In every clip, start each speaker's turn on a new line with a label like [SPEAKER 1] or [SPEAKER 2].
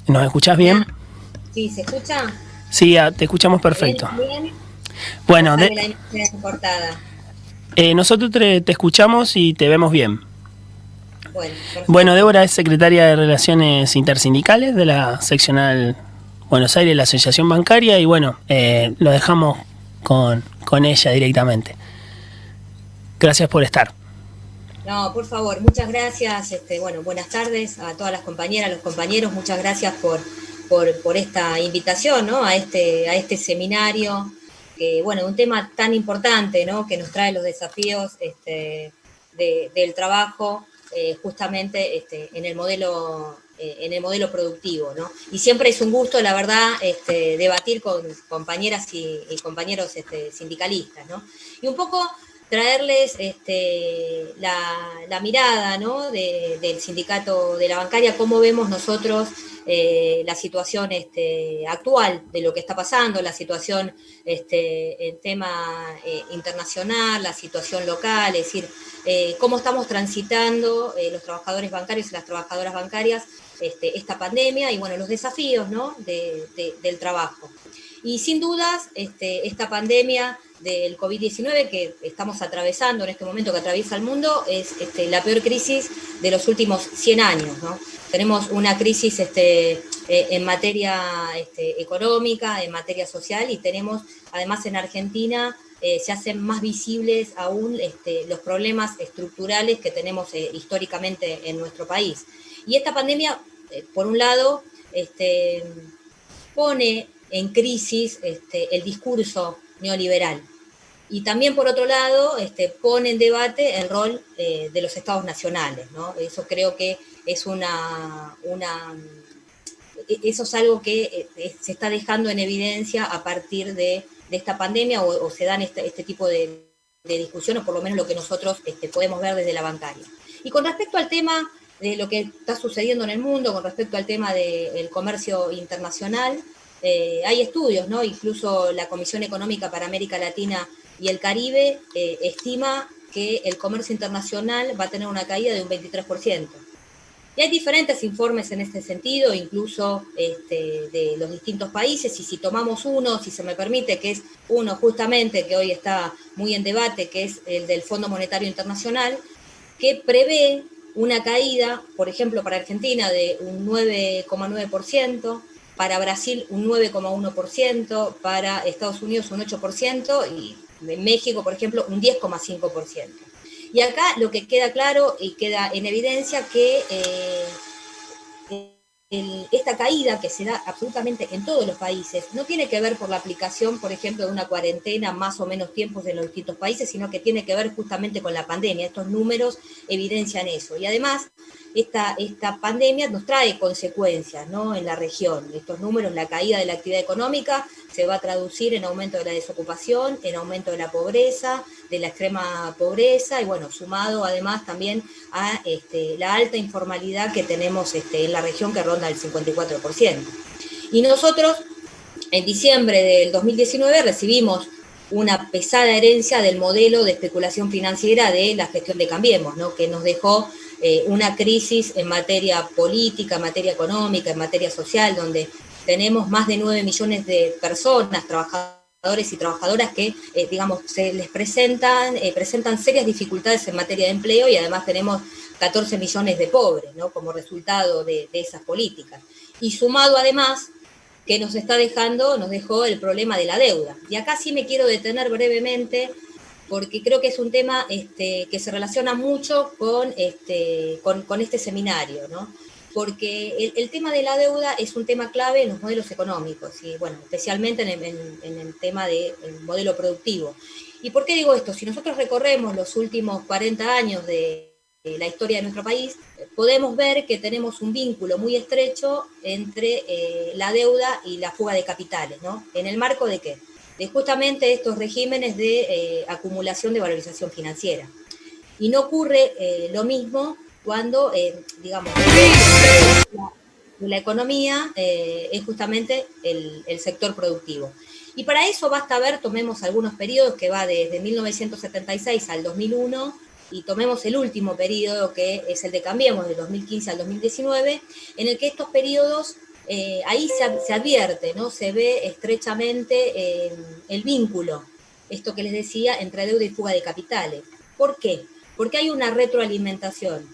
[SPEAKER 1] ¿Nos escuchás bien?
[SPEAKER 2] Sí, ¿se escucha?
[SPEAKER 1] Sí, te escuchamos perfecto.
[SPEAKER 2] Bien.
[SPEAKER 1] Bueno,
[SPEAKER 2] Pásame la imagen cortada.
[SPEAKER 1] nosotros te escuchamos y te vemos bien.
[SPEAKER 2] Bueno,
[SPEAKER 1] Bueno,
[SPEAKER 2] perfecto.
[SPEAKER 1] Débora es secretaria de Relaciones Intersindicales de la seccional Buenos Aires, la Asociación Bancaria, y bueno, lo dejamos con ella directamente. Gracias por estar.
[SPEAKER 2] No, por favor, muchas gracias. Bueno, buenas tardes a todas las compañeras, los compañeros. Muchas gracias por esta invitación, ¿no? A este seminario, que, bueno, un tema tan importante, ¿no? Que nos trae los desafíos del trabajo, justamente en el modelo productivo, ¿no? Y siempre es un gusto, la verdad, debatir con compañeras y compañeros sindicalistas, ¿no? Y un poco traerles la mirada, ¿no? Del sindicato de la bancaria, cómo vemos nosotros la situación actual de lo que está pasando, la situación en tema internacional, la situación local, es decir, cómo estamos transitando los trabajadores bancarios y las trabajadoras bancarias esta pandemia y, bueno, los desafíos, ¿no? del trabajo. Y sin dudas, esta pandemia del COVID-19 que estamos atravesando en este momento, que atraviesa el mundo, es la peor crisis de los últimos 100 años, ¿no? Tenemos una crisis en materia económica, en materia social, y tenemos, además en Argentina, se hacen más visibles aún los problemas estructurales que tenemos históricamente en nuestro país. Y esta pandemia, por un lado, pone en crisis el discurso neoliberal. Y también, por otro lado, pone en debate el rol de los estados nacionales, ¿no? Eso creo que es eso es algo que se está dejando en evidencia a partir de esta pandemia, o se dan este tipo de discusión, o por lo menos lo que nosotros podemos ver desde la bancaria. Y con respecto al tema de lo que está sucediendo en el mundo, con respecto al tema del comercio internacional, hay estudios, ¿no? Incluso la Comisión Económica para América Latina y el Caribe estima que el comercio internacional va a tener una caída de un 23%. Y hay diferentes informes en este sentido, incluso de los distintos países, y si tomamos uno, si se me permite, que es uno justamente que hoy está muy en debate, que es el del Fondo Monetario Internacional, que prevé una caída, por ejemplo, para Argentina de un 9,9%, para Brasil un 9,1%, para Estados Unidos un 8%, y en México, por ejemplo, un 10,5%. Y acá lo que queda claro y queda en evidencia que esta caída que se da absolutamente en todos los países no tiene que ver por la aplicación, por ejemplo, de una cuarentena más o menos tiempos en los distintos países, sino que tiene que ver justamente con la pandemia. Estos números evidencian eso. Y además, esta pandemia nos trae consecuencias, ¿no? En la región. Estos números, la caída de la actividad económica se va a traducir en aumento de la desocupación, en aumento de la pobreza, de la extrema pobreza, y bueno, sumado además también a la alta informalidad que tenemos en la región, que ronda el 54%. Y nosotros, en diciembre del 2019, recibimos una pesada herencia del modelo de especulación financiera de la gestión de Cambiemos, ¿no? Que nos dejó una crisis en materia política, en materia económica, en materia social, donde tenemos más de 9 millones de personas, trabajadores y trabajadoras que, digamos, se les presentan serias dificultades en materia de empleo, y además tenemos 14 millones de pobres, ¿no? Como resultado de esas políticas. Y sumado además que nos dejó el problema de la deuda. Y acá sí me quiero detener brevemente, porque creo que es un tema que se relaciona mucho con este seminario, ¿no? Porque el tema de la deuda es un tema clave en los modelos económicos, y bueno, especialmente en el tema del modelo productivo. ¿Y por qué digo esto? Si nosotros recorremos los últimos 40 años de la historia de nuestro país, podemos ver que tenemos un vínculo muy estrecho entre la deuda y la fuga de capitales, ¿no? ¿En el marco de qué? De justamente estos regímenes de acumulación de valorización financiera. Y no ocurre lo mismo cuando, digamos, la economía es justamente el sector productivo. Y para eso basta ver, tomemos algunos periodos que va desde 1976 al 2001, y tomemos el último periodo, que es el de Cambiemos, de 2015 al 2019, en el que estos periodos ahí se advierte, ¿no? Se ve estrechamente el vínculo, esto que les decía, entre deuda y fuga de capitales. ¿Por qué? Porque hay una retroalimentación.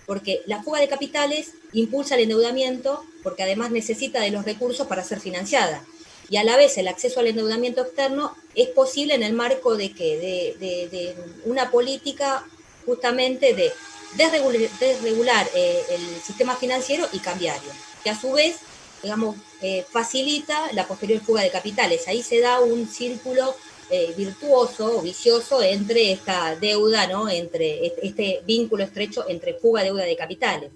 [SPEAKER 2] Porque la fuga de capitales impulsa el endeudamiento, porque además necesita de los recursos para ser financiada. Y a la vez el acceso al endeudamiento externo es posible en el marco de ¿qué? De una política justamente de desregular el sistema financiero y cambiario, que a su vez, digamos, facilita la posterior fuga de capitales. Ahí se da un círculo virtuoso o vicioso entre esta deuda, ¿no? Entre este vínculo estrecho entre fuga, deuda de capitales,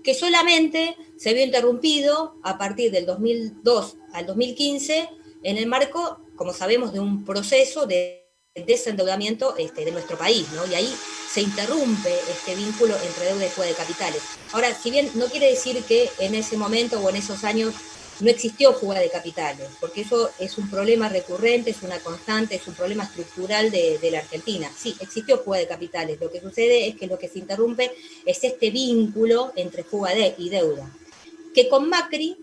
[SPEAKER 2] que solamente se vio interrumpido a partir del 2002 al 2015 en el marco, como sabemos, de un proceso de desendeudamiento de nuestro país, ¿no? Y ahí se interrumpe este vínculo entre deuda y fuga de capitales. Ahora, si bien no quiere decir que en ese momento o en esos años no existió fuga de capitales, porque eso es un problema recurrente, es una constante, es un problema estructural de la Argentina. Sí, existió fuga de capitales. Lo que sucede es que lo que se interrumpe es este vínculo entre fuga y deuda, que con Macri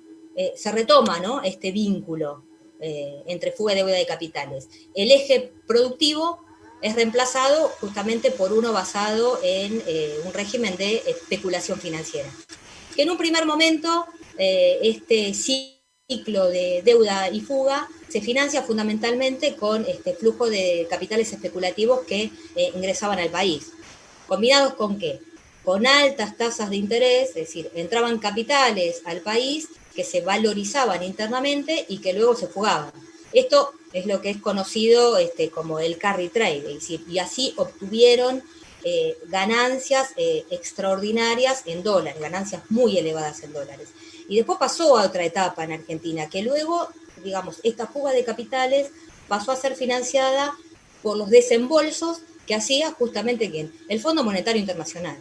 [SPEAKER 2] se retoma, ¿no? Este vínculo entre fuga y deuda de capitales. El eje productivo es reemplazado justamente por uno basado en un régimen de especulación financiera, que en un primer momento este ciclo de deuda y fuga se financia fundamentalmente con este flujo de capitales especulativos que ingresaban al país. ¿Combinados con qué? Con altas tasas de interés, es decir, entraban capitales al país que se valorizaban internamente y que luego se fugaban. Esto es lo que es conocido como el carry trade, es decir, y así obtuvieron ganancias extraordinarias en dólares, ganancias muy elevadas en dólares. Y después pasó a otra etapa en Argentina, que luego, digamos, esta fuga de capitales pasó a ser financiada por los desembolsos que hacía justamente ¿quién? El Fondo Monetario Internacional.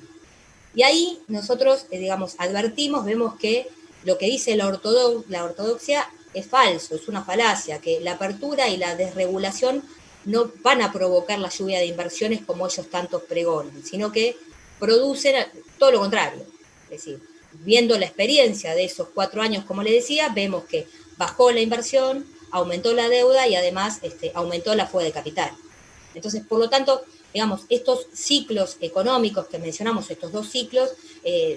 [SPEAKER 2] Y ahí nosotros, digamos, advertimos, vemos que lo que dice la ortodoxia es falso, es una falacia, que la apertura y la desregulación no van a provocar la lluvia de inversiones como ellos tantos pregonan, sino que producen todo lo contrario. Es decir, viendo la experiencia de esos 4 años, como le decía, vemos que bajó la inversión, aumentó la deuda y además aumentó la fuga de capital. Entonces, por lo tanto, digamos, estos ciclos económicos que mencionamos, estos dos ciclos, se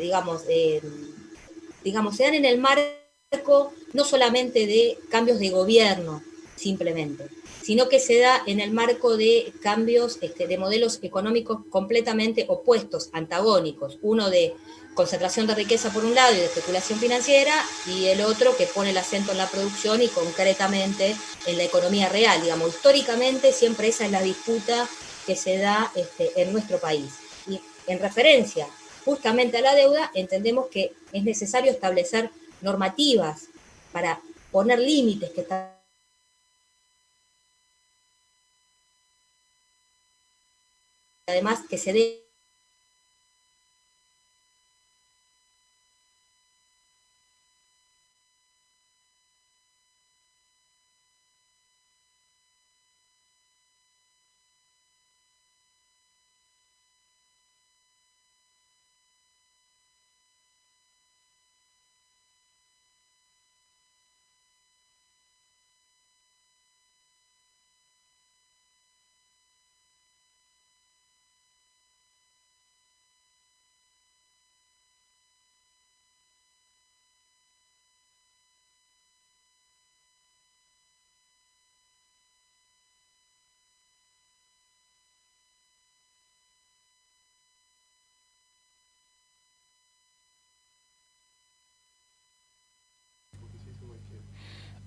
[SPEAKER 2] dan en el marco no solamente de cambios de gobierno, simplemente, sino que se da en el marco de cambios de modelos económicos completamente opuestos, antagónicos. Uno de concentración de riqueza por un lado y de especulación financiera, y el otro que pone el acento en la producción y concretamente en la economía real. Digamos, históricamente siempre esa es la disputa que se da en nuestro país. Y en referencia justamente a la deuda, entendemos que es necesario establecer normativas para poner límites que además que se dé.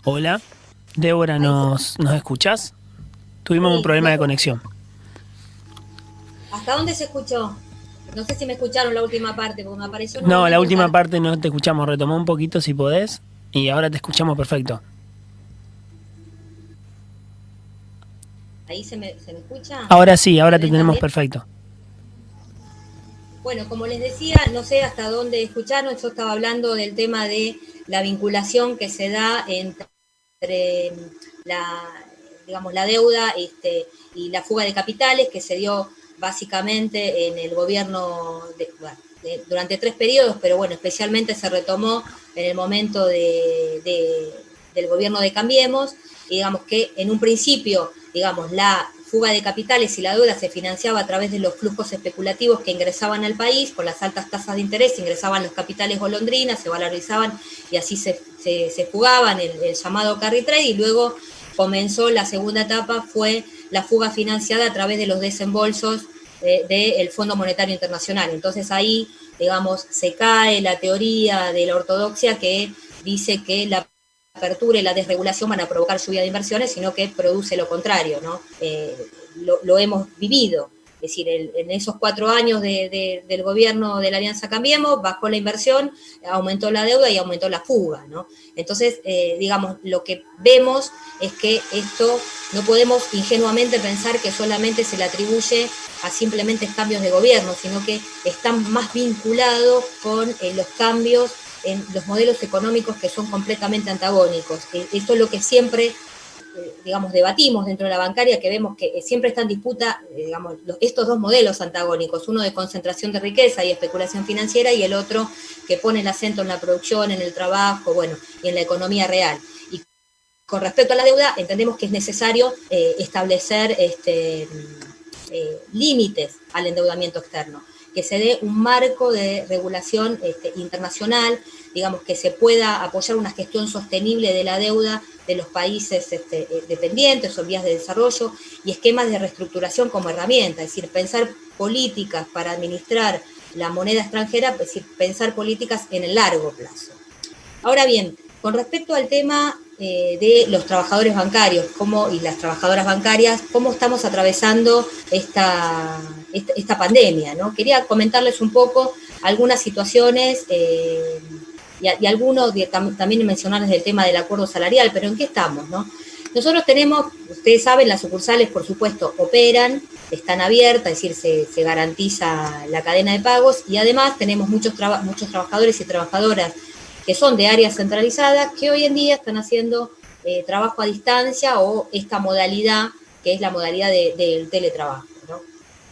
[SPEAKER 1] Hola, Débora, ¿nos escuchás? Tuvimos un
[SPEAKER 2] Sí,
[SPEAKER 1] problema de conexión.
[SPEAKER 2] ¿hasta dónde se escuchó? No sé si me escucharon la última parte, porque me apareció
[SPEAKER 1] No, la
[SPEAKER 2] nuevamente un
[SPEAKER 1] última parte no te escuchamos. Retomá un poquito si podés. Y ahora te escuchamos perfecto.
[SPEAKER 2] ¿Ahí se me escucha?
[SPEAKER 1] Ahora sí, ahora
[SPEAKER 2] ¿Me
[SPEAKER 1] te
[SPEAKER 2] ven
[SPEAKER 1] tenemos
[SPEAKER 2] también?
[SPEAKER 1] perfecto.
[SPEAKER 2] Bueno, como les decía, no sé hasta dónde escucharon, yo estaba hablando del tema de la vinculación que se da entre la, digamos, la deuda y la fuga de capitales que se dio básicamente en el gobierno durante 3 periodos, pero bueno, especialmente se retomó en el momento del gobierno de Cambiemos, y digamos que en un principio, digamos, la fuga de capitales y la deuda se financiaba a través de los flujos especulativos que ingresaban al país, con las altas tasas de interés ingresaban los capitales golondrinas, se valorizaban y así se fugaban, el llamado carry trade, y luego comenzó la segunda etapa, fue la fuga financiada a través de los desembolsos del Fondo Monetario Internacional. Entonces ahí, digamos, se cae la teoría de la ortodoxia que dice que la apertura y la desregulación van a provocar lluvia de inversiones, sino que produce lo contrario, ¿no? Lo hemos vivido. Es decir, en esos 4 años del gobierno de la Alianza Cambiemos, bajó la inversión, aumentó la deuda y aumentó la fuga, ¿no? Entonces, digamos, lo que vemos es que esto no podemos ingenuamente pensar que solamente se le atribuye a simplemente cambios de gobierno, sino que están más vinculados con los cambios en los modelos económicos que son completamente antagónicos. Esto es lo que siempre, digamos, debatimos dentro de la bancaria, que vemos que siempre está en disputa, digamos, estos dos modelos antagónicos, uno de concentración de riqueza y especulación financiera, y el otro que pone el acento en la producción, en el trabajo, bueno, y en la economía real. Y con respecto a la deuda, entendemos que es necesario establecer límites al endeudamiento externo, que se dé un marco de regulación internacional, digamos, que se pueda apoyar una gestión sostenible de la deuda de los países dependientes o vías de desarrollo, y esquemas de reestructuración como herramienta, es decir, pensar políticas para administrar la moneda extranjera, es decir, pensar políticas en el largo plazo. Ahora bien, con respecto al tema de los trabajadores bancarios y las trabajadoras bancarias, cómo estamos atravesando esta pandemia, ¿no? Quería comentarles un poco algunas situaciones y algunos también mencionarles el tema del acuerdo salarial, pero ¿en qué estamos, no? Nosotros tenemos, ustedes saben, las sucursales, por supuesto, operan, están abiertas, es decir, se garantiza la cadena de pagos, y además tenemos muchos trabajadores y trabajadoras que son de áreas centralizadas, que hoy en día están haciendo trabajo a distancia o esta modalidad, que es la modalidad del teletrabajo, ¿no?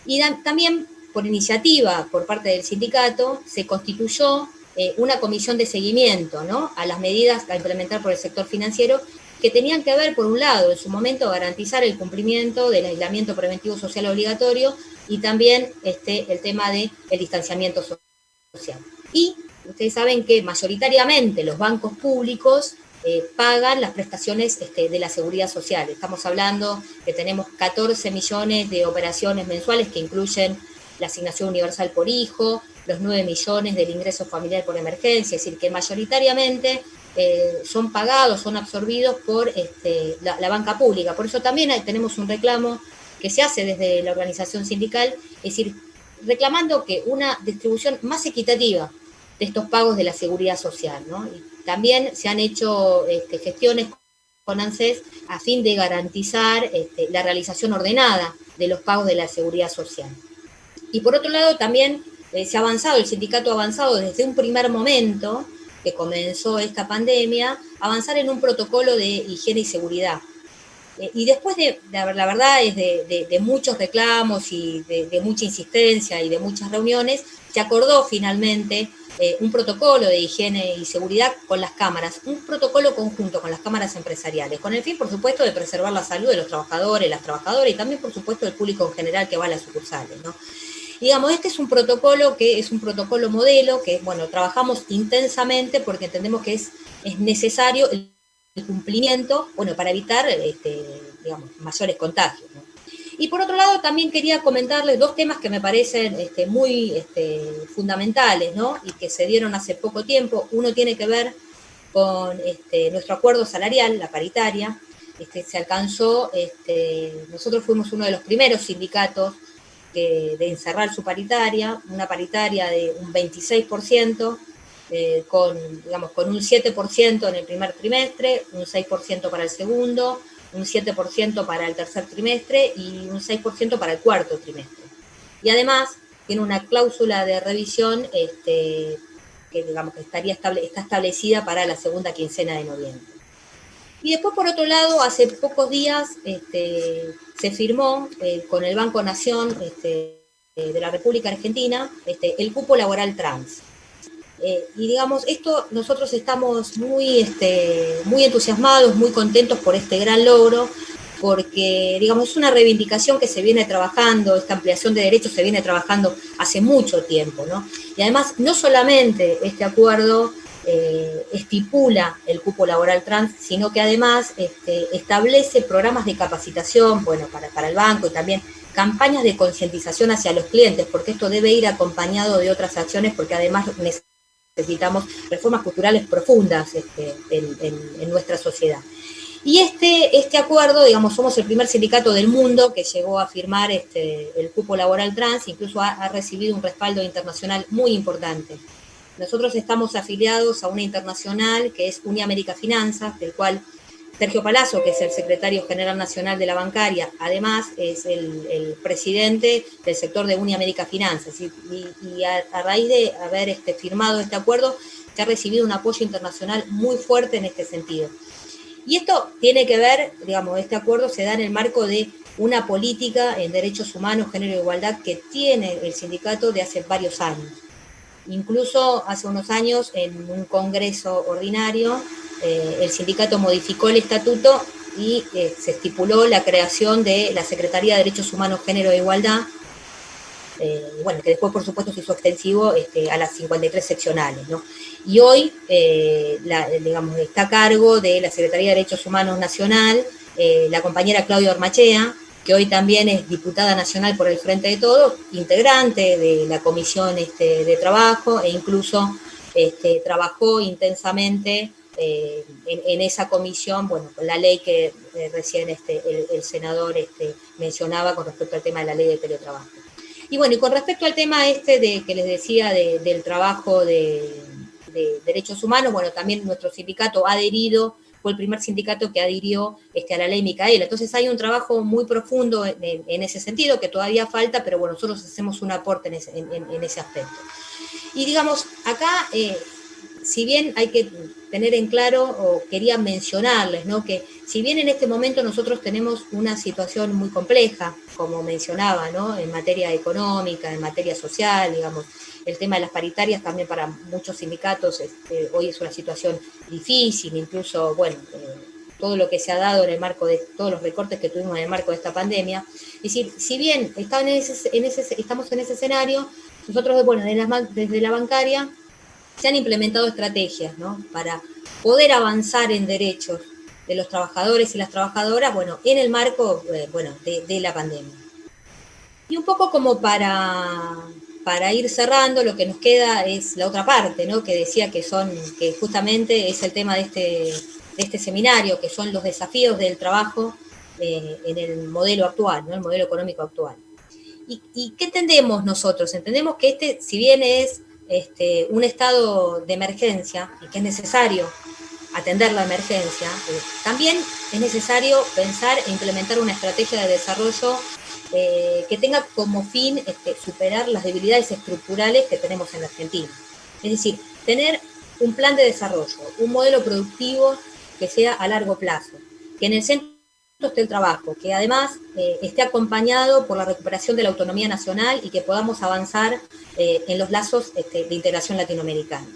[SPEAKER 2] Y también, por iniciativa por parte del sindicato, se constituyó una comisión de seguimiento, ¿no?, a las medidas a implementar por el sector financiero, que tenían que ver, por un lado, en su momento, garantizar el cumplimiento del aislamiento preventivo social obligatorio, y también el tema del distanciamiento social. Y ustedes saben que mayoritariamente los bancos públicos pagan las prestaciones de la seguridad social. Estamos hablando que tenemos 14 millones de operaciones mensuales que incluyen la asignación universal por hijo, los 9 millones del ingreso familiar por emergencia, es decir, que mayoritariamente son pagados, son absorbidos por la banca pública. Por eso también tenemos un reclamo que se hace desde la organización sindical, es decir, reclamando que una distribución más equitativa de estos pagos de la seguridad social, ¿no? Y también se han hecho gestiones con ANSES a fin de garantizar la realización ordenada de los pagos de la seguridad social. Y por otro lado también se ha avanzado, el sindicato ha avanzado desde un primer momento que comenzó esta pandemia, avanzar en un protocolo de higiene y seguridad. Y después la verdad es de muchos reclamos y de mucha insistencia y de muchas reuniones, se acordó finalmente un protocolo de higiene y seguridad con las cámaras, un protocolo conjunto con las cámaras empresariales, con el fin, por supuesto, de preservar la salud de los trabajadores, las trabajadoras y también, por supuesto, del público en general que va a las sucursales, ¿no? Digamos, este es un protocolo que es un protocolo modelo que, bueno, trabajamos intensamente porque entendemos que es necesario el cumplimiento, bueno, para evitar, digamos, mayores contagios, ¿no? Y por otro lado, también quería comentarles dos temas que me parecen muy fundamentales, ¿no?, y que se dieron hace poco tiempo. Uno tiene que ver con nuestro acuerdo salarial, la paritaria. Se alcanzó, nosotros fuimos uno de los primeros sindicatos de encerrar su paritaria, una paritaria de un 26%, con un 7% en el primer trimestre, un 6% para el segundo, un 7% para el tercer trimestre y un 6% para el cuarto trimestre. Y además tiene una cláusula de revisión que digamos que está establecida para la segunda quincena de noviembre. Y después, por otro lado, hace pocos días se firmó con el Banco Nación de la República Argentina el cupo laboral trans. Y digamos, esto nosotros estamos muy entusiasmados, muy contentos por este gran logro, porque, digamos, es una reivindicación que se viene trabajando, esta ampliación de derechos se viene trabajando hace mucho tiempo, ¿no? Y además, no solamente este acuerdo estipula el cupo laboral trans, sino que además establece programas de capacitación, bueno, para el banco y también campañas de concientización hacia los clientes, porque esto debe ir acompañado de otras acciones, porque además necesitamos reformas culturales profundas en nuestra sociedad. Y este acuerdo, digamos, somos el primer sindicato del mundo que llegó a firmar el cupo laboral trans, incluso ha recibido un respaldo internacional muy importante. Nosotros estamos afiliados a una internacional que es Uniamérica Finanzas, del cual Sergio Palazzo, que es el secretario general nacional de la bancaria, además es el presidente del sector de Uniamérica Finanzas. Y a raíz de haber firmado este acuerdo, se ha recibido un apoyo internacional muy fuerte en este sentido. Y esto tiene que ver, digamos, este acuerdo se da en el marco de una política en derechos humanos, género e igualdad que tiene el sindicato de hace varios años. Incluso hace unos años, en un congreso ordinario, el sindicato modificó el estatuto y se estipuló la creación de la Secretaría de Derechos Humanos, Género e Igualdad, bueno, que después, por supuesto, se hizo extensivo a las 53 seccionales, ¿no? Y hoy, digamos, está a cargo de la Secretaría de Derechos Humanos Nacional la compañera Claudia Ormachea, que hoy también es diputada nacional por el Frente de Todos, integrante de la Comisión de Trabajo, e incluso trabajó intensamente en esa comisión, bueno, con la ley que recién el senador mencionaba con respecto al tema de la ley de teletrabajo. Y bueno, y con respecto al tema que les decía del trabajo de derechos humanos, bueno, también nuestro sindicato ha adherido, fue el primer sindicato que adhirió a la ley Micaela. Entonces hay un trabajo muy profundo en ese sentido, que todavía falta, pero bueno, nosotros hacemos un aporte en ese aspecto. Y digamos, acá, si bien hay que tener en claro, o quería mencionarles, ¿no?, que si bien en este momento nosotros tenemos una situación muy compleja, como mencionaba, ¿no?, en materia económica, en materia social, digamos, el tema de las paritarias también para muchos sindicatos hoy es una situación difícil, incluso, bueno, todo lo que se ha dado en el marco de todos los recortes que tuvimos en el marco de esta pandemia. Es decir, si bien estamos en ese escenario, nosotros, bueno, desde la bancaria se han implementado estrategias, ¿no?, para poder avanzar en derechos de los trabajadores y las trabajadoras, bueno, en el marco, bueno, de la pandemia. Y un poco como para ir cerrando, lo que nos queda es la otra parte, ¿no?, que decía que justamente es el tema de este seminario, que son los desafíos del trabajo en el modelo actual, ¿no?, el modelo económico actual. ¿Y qué entendemos nosotros? Entendemos que si bien es un estado de emergencia y que es necesario atender la emergencia, también es necesario pensar e implementar una estrategia de desarrollo que tenga como fin superar las debilidades estructurales que tenemos en la Argentina. Es decir, tener un plan de desarrollo, un modelo productivo que sea a largo plazo, que en el centro esté el trabajo, que además esté acompañado por la recuperación de la autonomía nacional y que podamos avanzar en los lazos de integración latinoamericana.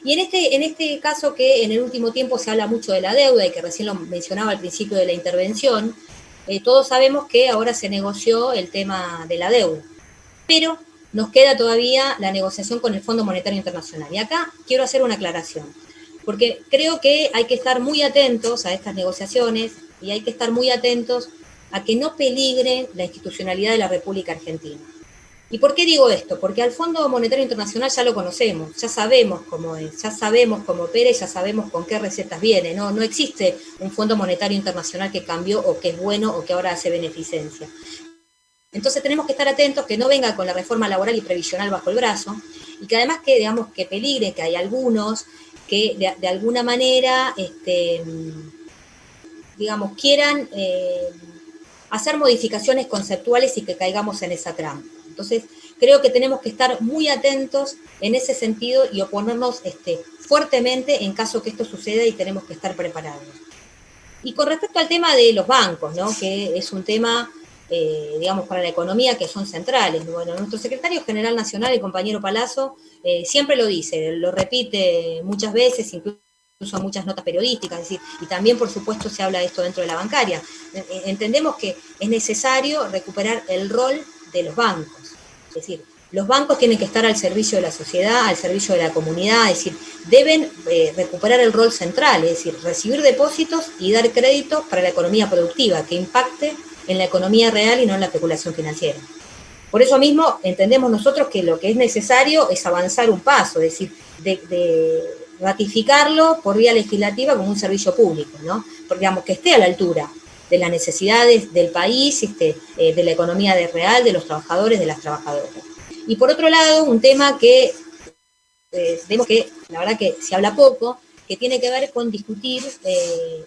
[SPEAKER 2] Y en este caso, que en el último tiempo se habla mucho de la deuda y que recién lo mencionaba al principio de la intervención, todos sabemos que ahora se negoció el tema de la deuda, pero nos queda todavía la negociación con el Fondo Monetario Internacional. Y acá quiero hacer una aclaración, porque creo que hay que estar muy atentos a estas negociaciones y hay que estar muy atentos a que no peligre la institucionalidad de la República Argentina. ¿Y por qué digo esto? Porque al Fondo Monetario Internacional ya lo conocemos, ya sabemos cómo es, ya sabemos cómo opera y ya sabemos con qué recetas viene. No existe un Fondo Monetario Internacional que cambió o que es bueno o que ahora hace beneficencia. Entonces tenemos que estar atentos que no venga con la reforma laboral y previsional bajo el brazo y que además que peligre, que hay algunos que de alguna manera quieran hacer modificaciones conceptuales y que caigamos en esa trampa. Entonces, creo que tenemos que estar muy atentos en ese sentido y oponernos fuertemente en caso que esto suceda y tenemos que estar preparados. Y con respecto al tema de los bancos, ¿no?, que es un tema digamos, para la economía que son centrales. Bueno, nuestro secretario general nacional, el compañero Palazzo, siempre lo dice, lo repite muchas veces, incluso en muchas notas periodísticas, es decir, y también, por supuesto, se habla de esto dentro de la bancaria. Entendemos que es necesario recuperar el rol de los bancos, es decir, los bancos tienen que estar al servicio de la sociedad, al servicio de la comunidad, es decir, deben recuperar el rol central, es decir, recibir depósitos y dar crédito para la economía productiva, que impacte en la economía real y no en la especulación financiera. Por eso mismo entendemos nosotros que lo que es necesario es avanzar un paso, es decir, de ratificarlo por vía legislativa como un servicio público, ¿no? Porque digamos que esté a la altura de las necesidades del país, de la economía real, de los trabajadores, de las trabajadoras. Y por otro lado, un tema que vemos que la verdad que se habla poco, que tiene que ver con discutir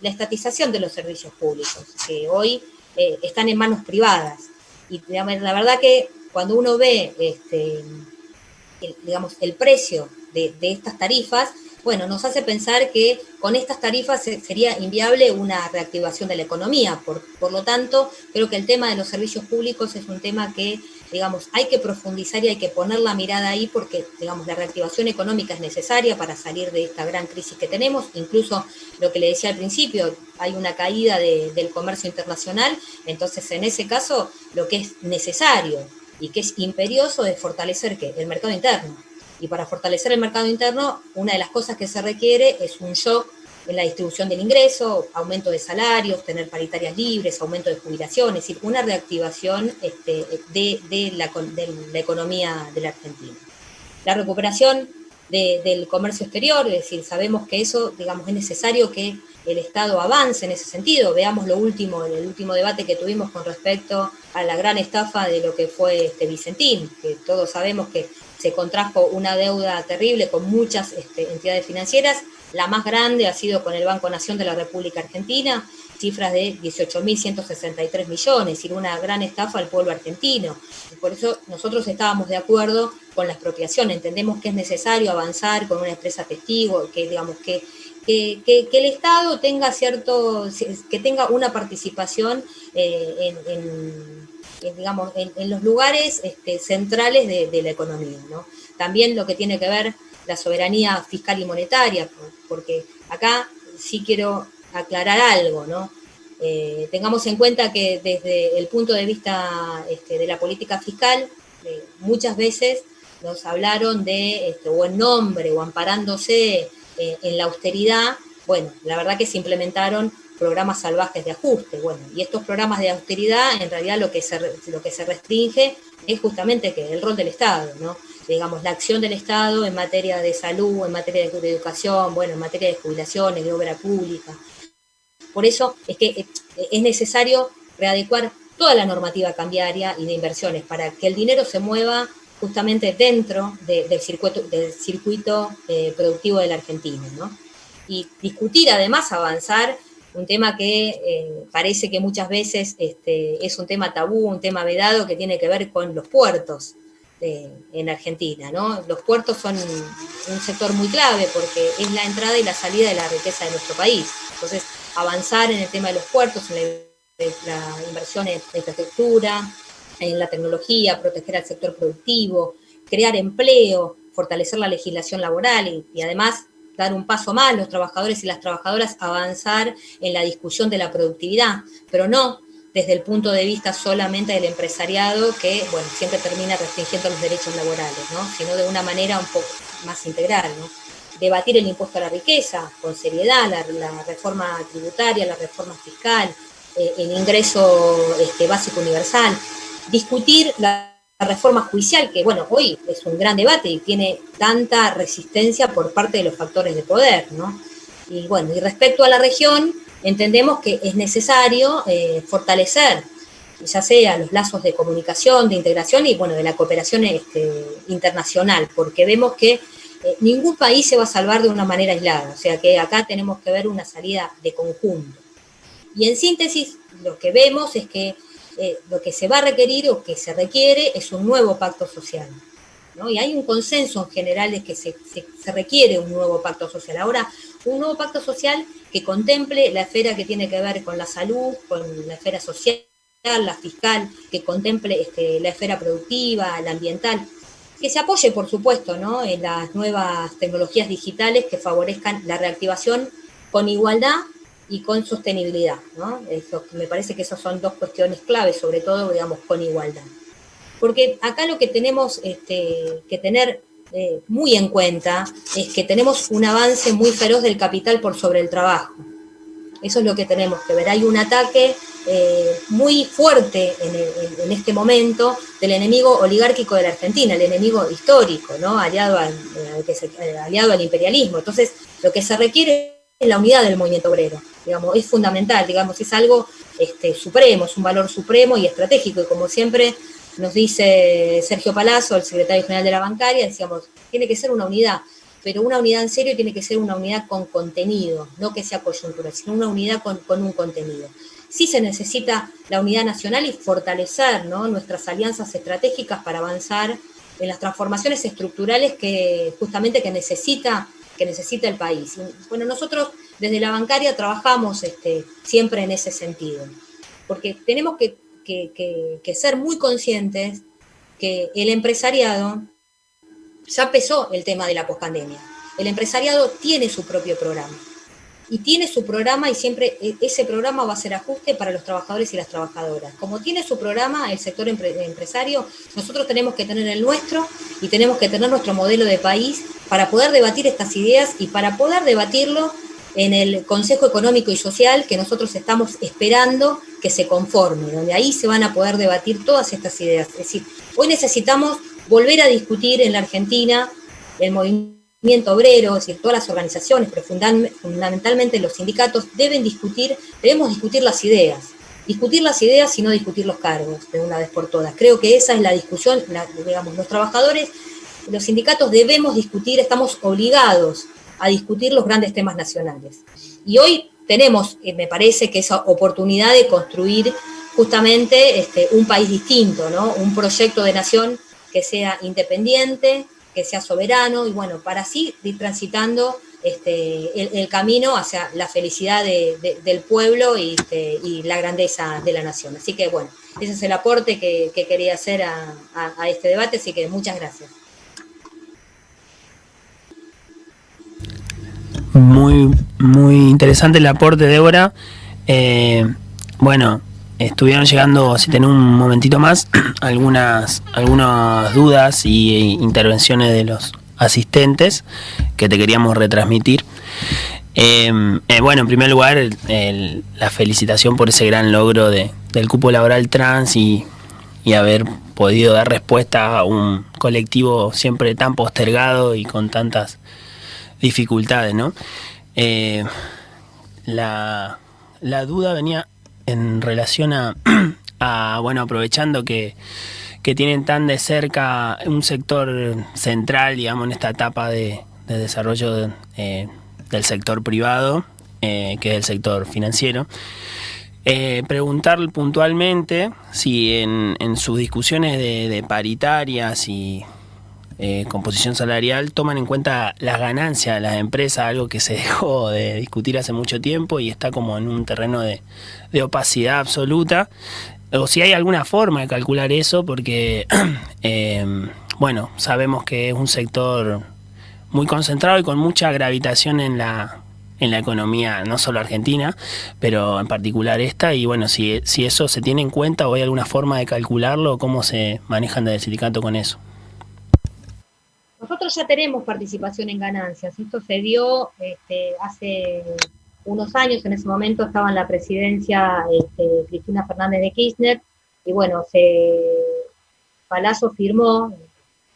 [SPEAKER 2] la estatización de los servicios públicos, que hoy están en manos privadas. Y digamos, la verdad que cuando uno ve el precio de estas tarifas, bueno, nos hace pensar que con estas tarifas sería inviable una reactivación de la economía. Por lo tanto, creo que el tema de los servicios públicos es un tema que, digamos, hay que profundizar y hay que poner la mirada ahí porque, digamos, la reactivación económica es necesaria para salir de esta gran crisis que tenemos. Incluso lo que le decía al principio, hay una caída del comercio internacional, entonces en ese caso lo que es necesario y que es imperioso es fortalecer ¿qué? El mercado interno. Y para fortalecer el mercado interno, una de las cosas que se requiere es un shock en la distribución del ingreso, aumento de salarios, tener paritarias libres, aumento de jubilaciones, es decir, una reactivación de la economía de la Argentina. La recuperación del comercio exterior, es decir, sabemos que eso, digamos, es necesario que el Estado avance en ese sentido. Veamos el último debate que tuvimos con respecto a la gran estafa de lo que fue Vicentín, que todos sabemos que se contrajo una deuda terrible con muchas entidades financieras. La más grande ha sido con el Banco Nación de la República Argentina, cifras de 18.163 millones, es decir, una gran estafa al pueblo argentino. Y por eso nosotros estábamos de acuerdo con la expropiación, entendemos que es necesario avanzar con una empresa testigo, que digamos que el Estado tenga que tenga una participación en los lugares centrales de la economía, ¿no? También lo que tiene que ver la soberanía fiscal y monetaria, porque acá sí quiero aclarar algo, ¿no? Tengamos en cuenta que desde el punto de vista de la política fiscal, muchas veces nos hablaron o en nombre o amparándose en la austeridad. Bueno, la verdad que se implementaron programas salvajes de ajuste. Bueno, y estos programas de austeridad, en realidad lo que se restringe es justamente el rol del Estado, ¿no? Digamos, la acción del Estado en materia de salud, en materia de educación, bueno, en materia de jubilaciones, de obra pública. Por eso es que es necesario readecuar toda la normativa cambiaria y de inversiones para que el dinero se mueva justamente dentro del circuito productivo de la Argentina, ¿no? Y discutir, además, avanzar un tema que parece que muchas veces es un tema tabú, un tema vedado que tiene que ver con los puertos en Argentina, ¿no? Los puertos son un sector muy clave porque es la entrada y la salida de la riqueza de nuestro país. Entonces, avanzar en el tema de los puertos, en la inversión en infraestructura, en la tecnología, proteger al sector productivo, crear empleo, fortalecer la legislación laboral y además dar un paso más, los trabajadores y las trabajadoras avanzar en la discusión de la productividad, pero no desde el punto de vista solamente del empresariado que, bueno, siempre termina restringiendo los derechos laborales, ¿no? Sino de una manera un poco más integral, ¿no? Debatir el impuesto a la riqueza con seriedad, la reforma tributaria, la reforma fiscal, el ingreso básico universal, discutir la reforma judicial, que bueno, hoy es un gran debate y tiene tanta resistencia por parte de los factores de poder, ¿no? Y bueno, y respecto a la región, entendemos que es necesario fortalecer, ya sea los lazos de comunicación, de integración y bueno, de la cooperación internacional, porque vemos que ningún país se va a salvar de una manera aislada, o sea que acá tenemos que ver una salida de conjunto. Y en síntesis, lo que vemos es que lo que se va a requerir o que se requiere es un nuevo pacto social, ¿no? Y hay un consenso en general de que se requiere un nuevo pacto social. Ahora, un nuevo pacto social que contemple la esfera que tiene que ver con la salud, con la esfera social, la fiscal, que contemple la esfera productiva, la ambiental, que se apoye, por supuesto, ¿no?, en las nuevas tecnologías digitales que favorezcan la reactivación con igualdad y con sostenibilidad, ¿no? Eso, me parece que esas son dos cuestiones claves, sobre todo, digamos, con igualdad. Porque acá lo que tenemos que tener muy en cuenta es que tenemos un avance muy feroz del capital por sobre el trabajo. Eso es lo que tenemos que ver. Hay un ataque muy fuerte en este momento del enemigo oligárquico de la Argentina, el enemigo histórico, ¿no?, aliado al imperialismo. Entonces, lo que se requiere es la unidad del movimiento obrero, digamos, es fundamental, digamos, es algo supremo, es un valor supremo y estratégico, y como siempre nos dice Sergio Palazzo, el secretario general de la bancaria, decíamos, tiene que ser una unidad, pero una unidad en serio tiene que ser una unidad con contenido, no que sea coyuntural, sino una unidad con un contenido. Sí se necesita la unidad nacional y fortalecer, ¿no?, nuestras alianzas estratégicas para avanzar en las transformaciones estructurales que justamente que necesita el país. Bueno, nosotros desde la bancaria trabajamos siempre en ese sentido, porque tenemos que ser muy conscientes que el empresariado, ya empezó el tema de la pospandemia, el empresariado tiene su propio programa, y siempre ese programa va a ser ajuste para los trabajadores y las trabajadoras. Como tiene su programa el sector empresario, nosotros tenemos que tener el nuestro y tenemos que tener nuestro modelo de país para poder debatir estas ideas y para poder debatirlo en el Consejo Económico y Social que nosotros estamos esperando que se conforme, donde ahí se van a poder debatir todas estas ideas. Es decir, hoy necesitamos volver a discutir en la Argentina el movimiento obrero, es decir, todas las organizaciones, pero fundamentalmente los sindicatos, debemos discutir las ideas y no discutir los cargos de una vez por todas. Creo que esa es la discusión, digamos, los trabajadores, los sindicatos debemos discutir, estamos obligados a discutir los grandes temas nacionales. Y hoy tenemos, me parece, que esa oportunidad de construir justamente un país distinto, ¿no?, un proyecto de nación que sea independiente, que sea soberano, y bueno, para así ir transitando el camino hacia la felicidad del pueblo y la grandeza de la nación. Así que bueno, ese es el aporte que quería hacer a este debate, así que muchas gracias.
[SPEAKER 1] Muy, muy interesante el aporte, Débora. Bueno, estuvieron llegando, si tenés un momentito más, algunas dudas y intervenciones de los asistentes que te queríamos retransmitir. Bueno, en primer lugar, la felicitación por ese gran logro del cupo laboral trans y haber podido dar respuesta a un colectivo siempre tan postergado y con tantas dificultades, ¿no? La duda venía en relación a bueno, aprovechando que tienen tan de cerca un sector central, digamos, en esta etapa de desarrollo del sector privado, que es el sector financiero. Preguntarle puntualmente si en sus discusiones de paritarias y composición salarial toman en cuenta las ganancias de las empresas, algo que se dejó de discutir hace mucho tiempo y está como en un terreno de opacidad absoluta, o si hay alguna forma de calcular eso, porque bueno, sabemos que es un sector muy concentrado y con mucha gravitación en la economía, no solo argentina, pero en particular esta, y bueno, si eso se tiene en cuenta o hay alguna forma de calcularlo, cómo se manejan desde el sindicato con eso.
[SPEAKER 2] Nosotros ya tenemos participación en ganancias. Esto se dio hace unos años. En ese momento estaba en la presidencia Cristina Fernández de Kirchner, y bueno, Palazzo firmó,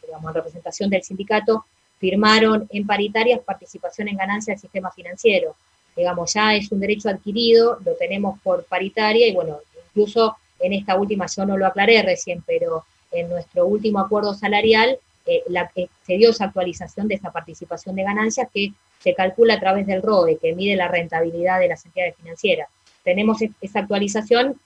[SPEAKER 2] digamos, en representación del sindicato, firmaron en paritarias participación en ganancias del sistema financiero. Digamos, ya es un derecho adquirido, lo tenemos por paritaria, y bueno, incluso en esta última, yo no lo aclaré recién, pero en nuestro último acuerdo salarial, se dio esa actualización de esa participación de ganancias que se calcula a través del ROE, que mide la rentabilidad de las entidades financieras. Tenemos esa actualización,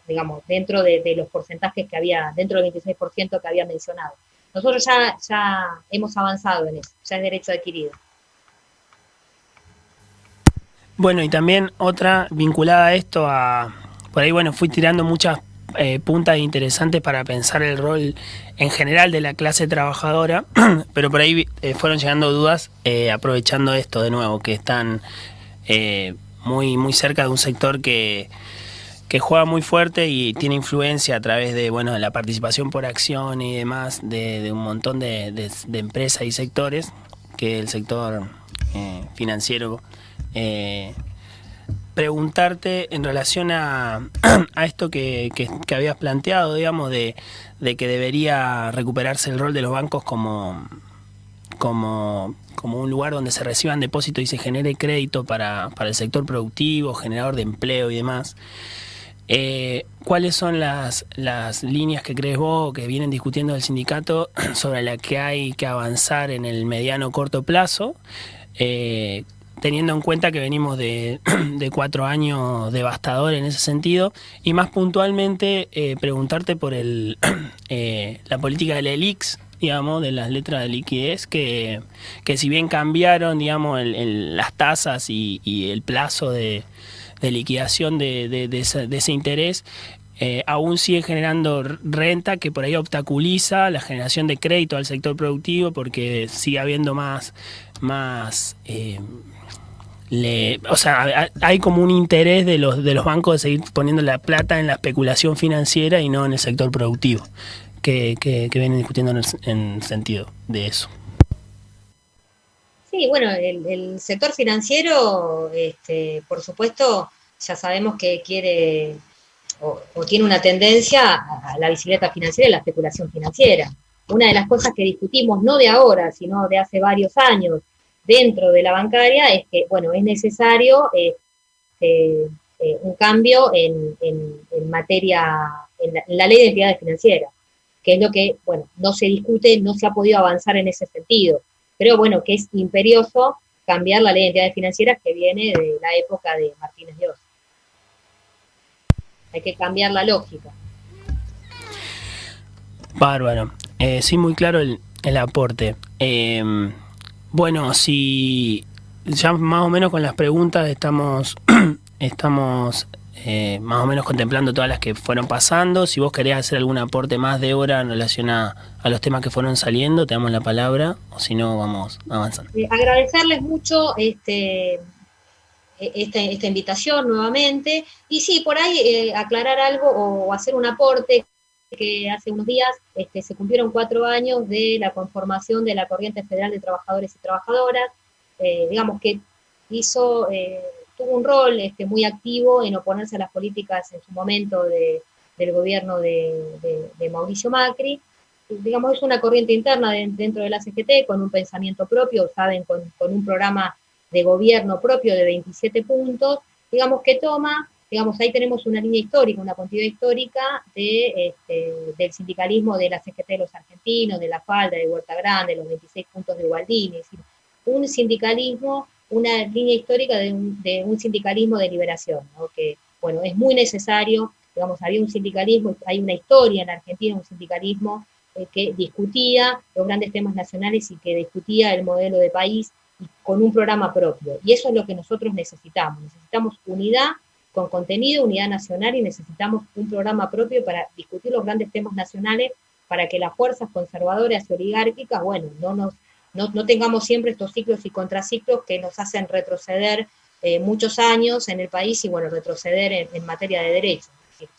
[SPEAKER 2] digamos, dentro de los porcentajes que había, dentro del 26% que había mencionado. Nosotros ya hemos avanzado en eso, ya es derecho adquirido.
[SPEAKER 1] Bueno, y también otra vinculada a esto, por ahí, bueno, fui tirando muchas puntas interesantes para pensar el rol en general de la clase trabajadora, pero por ahí fueron llegando dudas aprovechando esto de nuevo, que están muy cerca de un sector que juega muy fuerte y tiene influencia a través de la participación por acción y demás de un montón de empresas y sectores, que el sector financiero. Preguntarte en relación a esto que habías planteado, digamos, de que debería recuperarse el rol de los bancos como un lugar donde se reciban depósitos y se genere crédito para el sector productivo, generador de empleo y demás. ¿Cuáles son las líneas que crees vos, que vienen discutiendo el sindicato, sobre las que hay que avanzar en el mediano corto plazo, teniendo en cuenta que venimos de 4 años devastadores en ese sentido? Y más puntualmente preguntarte por la política del ELIX, digamos, de las letras de liquidez, que si bien cambiaron, digamos, las tasas y el plazo de liquidación de ese interés, aún sigue generando renta que por ahí obstaculiza la generación de crédito al sector productivo, porque sigue habiendo hay como un interés de los bancos de seguir poniendo la plata en la especulación financiera y no en el sector productivo, que vienen discutiendo en sentido de eso.
[SPEAKER 2] Sí, bueno, el sector financiero, por supuesto, ya sabemos que quiere o tiene una tendencia a la bicicleta financiera y la especulación financiera. Una de las cosas que discutimos, no de ahora, sino de hace varios años, dentro de la bancaria, es que, bueno, es necesario un cambio en materia, en la ley de entidades financieras, que es lo que, bueno, no se discute, no se ha podido avanzar en ese sentido, pero bueno, que es imperioso cambiar la ley de entidades financieras que viene de la época de Martínez de Oz. Hay que cambiar la lógica.
[SPEAKER 1] Bárbaro. Sí, muy claro el aporte. Bueno, si ya más o menos con las preguntas estamos más o menos contemplando todas las que fueron pasando. Si vos querés hacer algún aporte más de hora en relación a los temas que fueron saliendo, te damos la palabra, o si no, vamos avanzando.
[SPEAKER 2] Agradecerles mucho esta invitación nuevamente, y sí, por ahí aclarar algo o hacer un aporte, que hace unos días se cumplieron 4 años de la conformación de la Corriente Federal de Trabajadores y Trabajadoras, digamos que tuvo un rol muy activo en oponerse a las políticas en su momento del gobierno de Mauricio Macri. Digamos, es una corriente interna dentro de la CGT, con un pensamiento propio, saben, con un programa de gobierno propio de 27 puntos, digamos, que toma, digamos, ahí tenemos una línea histórica, una continuidad histórica del sindicalismo de la CGT de los argentinos, de La Falda, de Huerta Grande, los 26 puntos de Gualdini, es decir, un sindicalismo, una línea histórica de un sindicalismo de liberación, ¿no? Que, bueno, es muy necesario, digamos, había un sindicalismo, hay una historia en Argentina, un sindicalismo que discutía los grandes temas nacionales y que discutía el modelo de país y con un programa propio. Y eso es lo que nosotros necesitamos. Necesitamos unidad con contenido, unidad nacional, y necesitamos un programa propio para discutir los grandes temas nacionales, para que las fuerzas conservadoras y oligárquicas, bueno, no tengamos siempre estos ciclos y contraciclos que nos hacen retroceder muchos años en el país y, bueno, retroceder en materia de derechos. Es decir,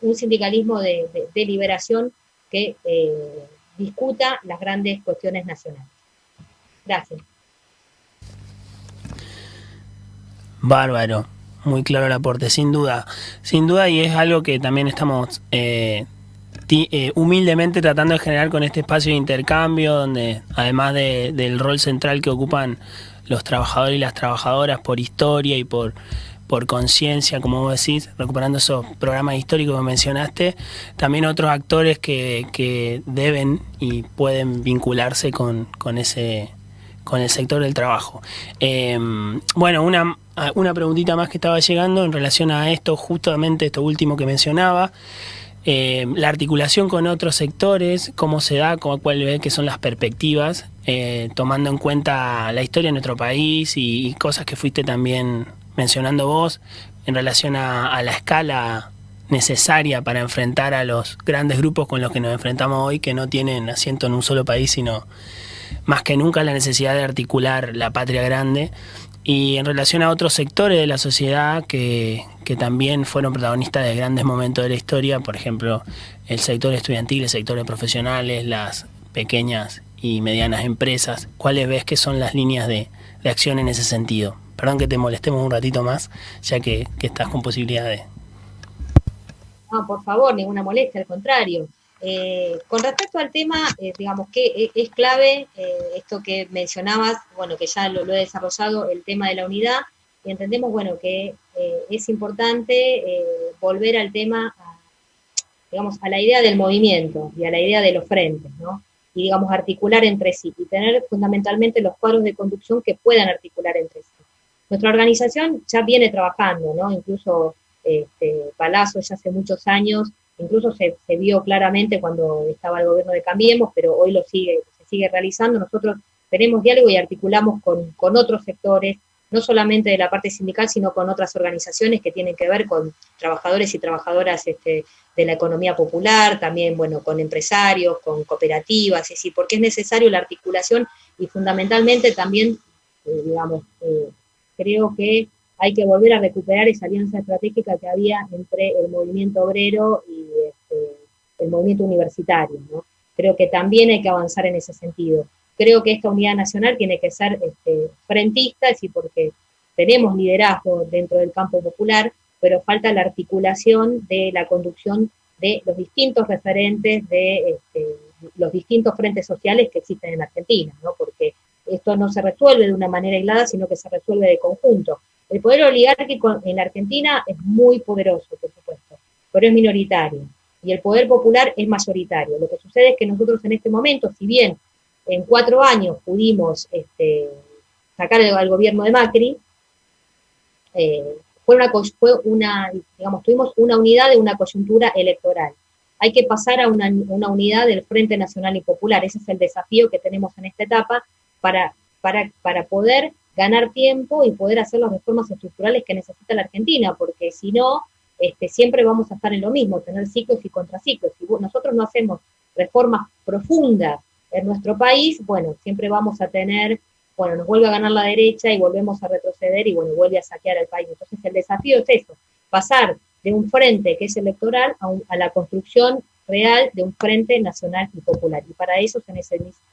[SPEAKER 2] un sindicalismo de liberación que discuta las grandes cuestiones nacionales. Gracias.
[SPEAKER 1] Bárbaro, muy claro el aporte, sin duda, y es algo que también estamos humildemente tratando de generar con este espacio de intercambio, donde además del rol central que ocupan los trabajadores y las trabajadoras por historia y por conciencia, como vos decís, recuperando esos programas históricos que mencionaste, también otros actores que deben y pueden vincularse con el sector del trabajo. Bueno, una preguntita más que estaba llegando en relación a esto, justamente esto último que mencionaba, la articulación con otros sectores, cómo se da, cuál ves que son las perspectivas, tomando en cuenta la historia de nuestro país y cosas que fuiste también mencionando vos en relación a la escala necesaria para enfrentar a los grandes grupos con los que nos enfrentamos hoy, que no tienen asiento en un solo país, sino más que nunca la necesidad de articular la patria grande. Y en relación a otros sectores de la sociedad que también fueron protagonistas de grandes momentos de la historia, por ejemplo, el sector estudiantil, el sector de profesionales, las pequeñas y medianas empresas, ¿cuáles ves que son las líneas de acción en ese sentido? Perdón que te molestemos un ratito más, ya que estás con posibilidad de...
[SPEAKER 2] No, por favor, ninguna molestia, al contrario. Con respecto al tema, digamos que es clave esto que mencionabas, bueno, que ya lo he desarrollado, el tema de la unidad, y entendemos, bueno, que es importante volver al tema, digamos, a la idea del movimiento y a la idea de los frentes, ¿no? Y, digamos, articular entre sí, y tener fundamentalmente los cuadros de conducción que puedan articular entre sí. Nuestra organización ya viene trabajando, ¿no? Incluso Palazzo ya hace muchos años, incluso se vio claramente cuando estaba el gobierno de Cambiemos, pero hoy se sigue realizando. Nosotros tenemos diálogo y articulamos con otros sectores, no solamente de la parte sindical, sino con otras organizaciones que tienen que ver con trabajadores y trabajadoras de la economía popular, también, bueno, con empresarios, con cooperativas, es decir, porque es necesario la articulación y fundamentalmente también, digamos, creo que hay que volver a recuperar esa alianza estratégica que había entre el movimiento obrero y el movimiento universitario, ¿no? Creo que también hay que avanzar en ese sentido. Creo que esta unidad nacional tiene que ser frentista, es decir, porque tenemos liderazgo dentro del campo popular, pero falta la articulación de la conducción de los distintos referentes de los distintos frentes sociales que existen en Argentina, ¿no? Porque esto no se resuelve de una manera aislada, sino que se resuelve de conjunto. El poder oligárquico en la Argentina es muy poderoso, por supuesto, pero es minoritario. Y el poder popular es mayoritario. Lo que sucede es que nosotros en este momento, si bien en 4 años pudimos sacar al gobierno de Macri, tuvimos una unidad de una coyuntura electoral. Hay que pasar a una unidad del Frente Nacional y Popular. Ese es el desafío que tenemos en esta etapa para poder ganar tiempo y poder hacer las reformas estructurales que necesita la Argentina, porque si no, siempre vamos a estar en lo mismo, tener ciclos y contraciclos. Si nosotros no hacemos reformas profundas en nuestro país, bueno, siempre vamos a tener, bueno, nos vuelve a ganar la derecha y volvemos a retroceder y, bueno, vuelve a saquear al país. Entonces el desafío es eso, pasar de un frente que es electoral a la construcción real de un frente nacional y popular. Y para eso se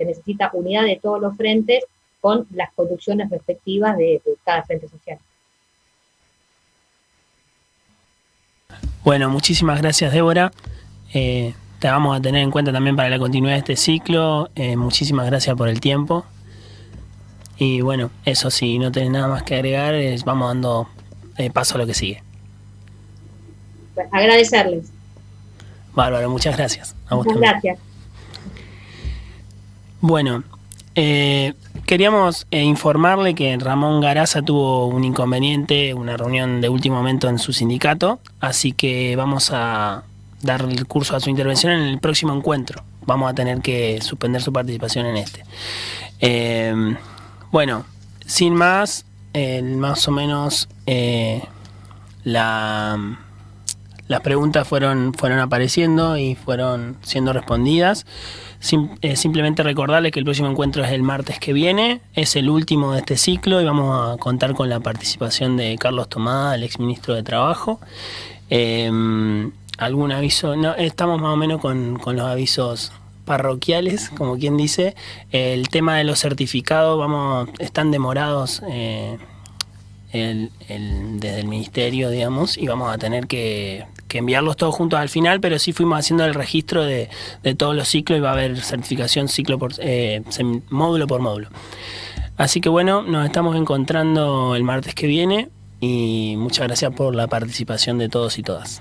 [SPEAKER 2] necesita unidad de todos los frentes con las conducciones respectivas de cada frente social.
[SPEAKER 1] Bueno, muchísimas gracias, Débora. Te vamos a tener en cuenta también para la continuidad de este ciclo. Muchísimas gracias por el tiempo. Y bueno, eso sí, no tenés nada más que agregar, vamos dando paso a lo que sigue.
[SPEAKER 2] Agradecerles.
[SPEAKER 1] Bárbaro, muchas gracias. A vos
[SPEAKER 2] muchas
[SPEAKER 1] también.
[SPEAKER 2] Gracias.
[SPEAKER 1] Bueno, queríamos informarle que Ramón Garaza tuvo un inconveniente, una reunión de último momento en su sindicato, así que vamos a dar el curso a su intervención en el próximo encuentro. Vamos a tener que suspender su participación en este. Bueno, sin más, más o menos las preguntas fueron apareciendo y fueron siendo respondidas. Simplemente recordarles que el próximo encuentro es el martes que viene, es el último de este ciclo y vamos a contar con la participación de Carlos Tomada, el exministro de Trabajo. ¿Algún aviso? No, estamos más o menos con los avisos parroquiales, como quien dice. El tema de los certificados están demorados desde el ministerio, digamos, y vamos a tener que enviarlos todos juntos al final, pero sí fuimos haciendo el registro de todos los ciclos y va a haber certificación módulo por módulo. Así que bueno, nos estamos encontrando el martes que viene y muchas gracias por la participación de todos y todas.